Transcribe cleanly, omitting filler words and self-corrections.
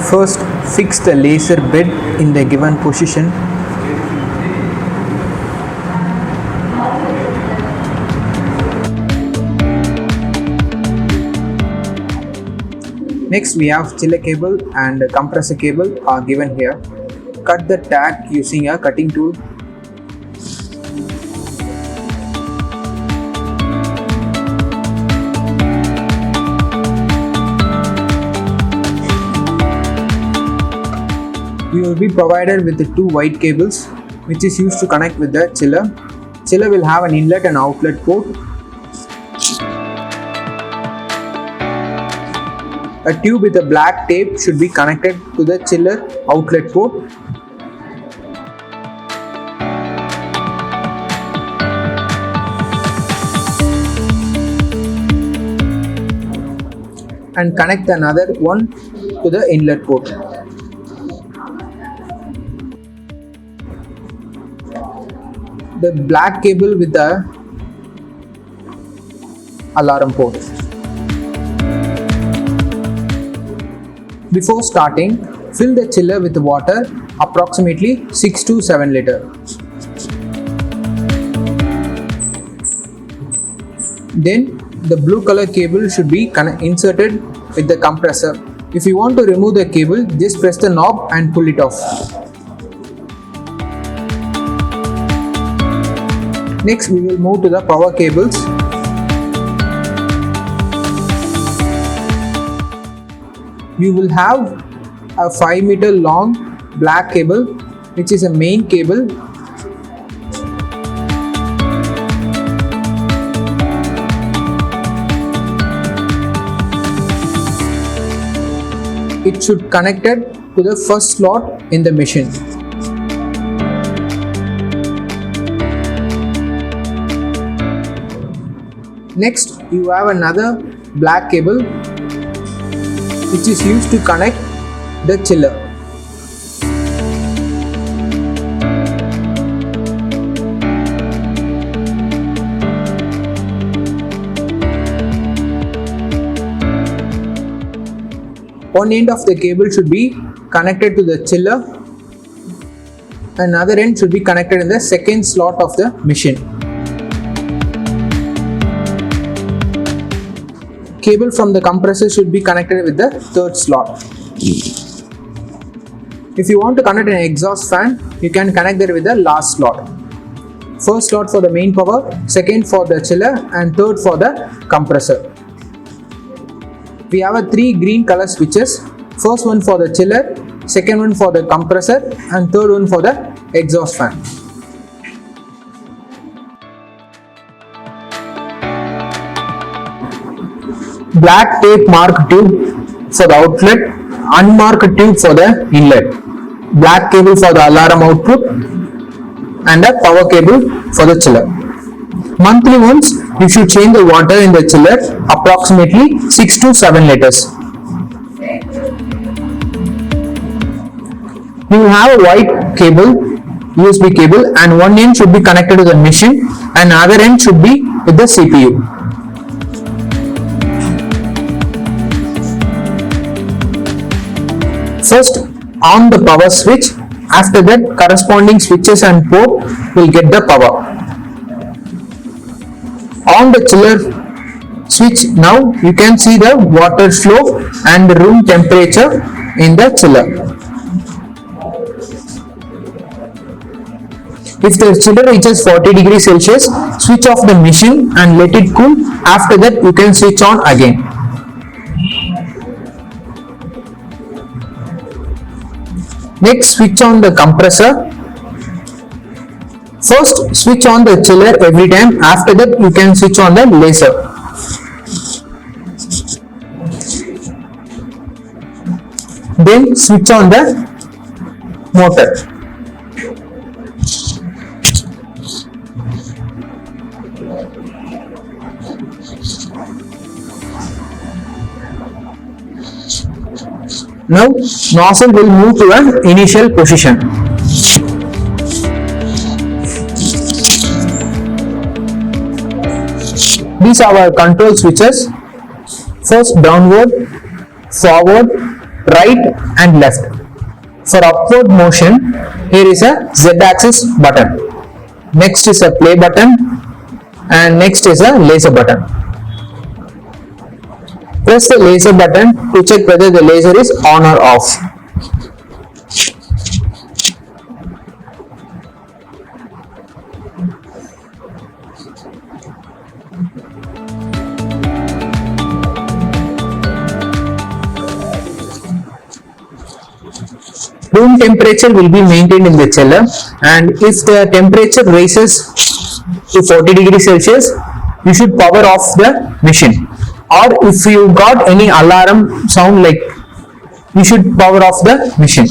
First, fix the laser bed in the given position. Next, we have chiller cable and compressor cable are given here. Cut the tag using a cutting tool. We will be provided with the two white cables which is used to connect with the chiller. Chiller will have an inlet and outlet port. A tube with a black tape should be connected to the chiller outlet port. And connect another one to the inlet port. The black cable with the alarm port. Before starting, fill the chiller with water approximately 6 to 7 liters. Then the blue color cable should be inserted with the compressor. If you want to remove the cable, just press the knob and pull it off. Next, we will move to the power cables. You will have a 5 meter long black cable which is a main cable. It should connected to the first slot in the machine. Next, you have another black cable which is used to connect the chiller. One end of the cable should be connected to the chiller. Another end should be connected in the second slot of the machine. Cable from the compressor should be connected with the third slot. If you want to connect an exhaust fan, you can connect it with the last slot. First slot for the main power, second for the chiller, and third for the compressor. We have 3 green color switches. First one for the chiller, second one for the compressor, and third one for the exhaust fan. Black tape marked tube for the outlet, unmarked tube for the inlet, black cable for the alarm output, and a power cable for the chiller. Monthly once, you should change the water in the chiller approximately 6 to 7 liters. You will have a white cable, USB cable, and one end should be connected to the machine and other end should be with the CPU. First, on the power switch. After that, corresponding switches and port will get the power. On the chiller switch, now you can see the water flow and the room temperature in the chiller. If the chiller reaches 40 degrees Celsius, switch off the machine and let it cool. After that, you can switch on again. Next, switch on the compressor. First, switch on the chiller every time. After that, you can switch on the laser. Then, switch on the motor. Now, nozzle will move to an initial position. These are our control switches. First, downward, forward, right and left. For upward motion, here is a Z-axis button. Next is a play button, and next is a laser button. Press the laser button to check whether the laser is on or off. Room temperature will be maintained in the chiller, and if the temperature rises to 40 degrees Celsius, you should power off the machine. Or if you got any alarm sound, like, you should power off the machine.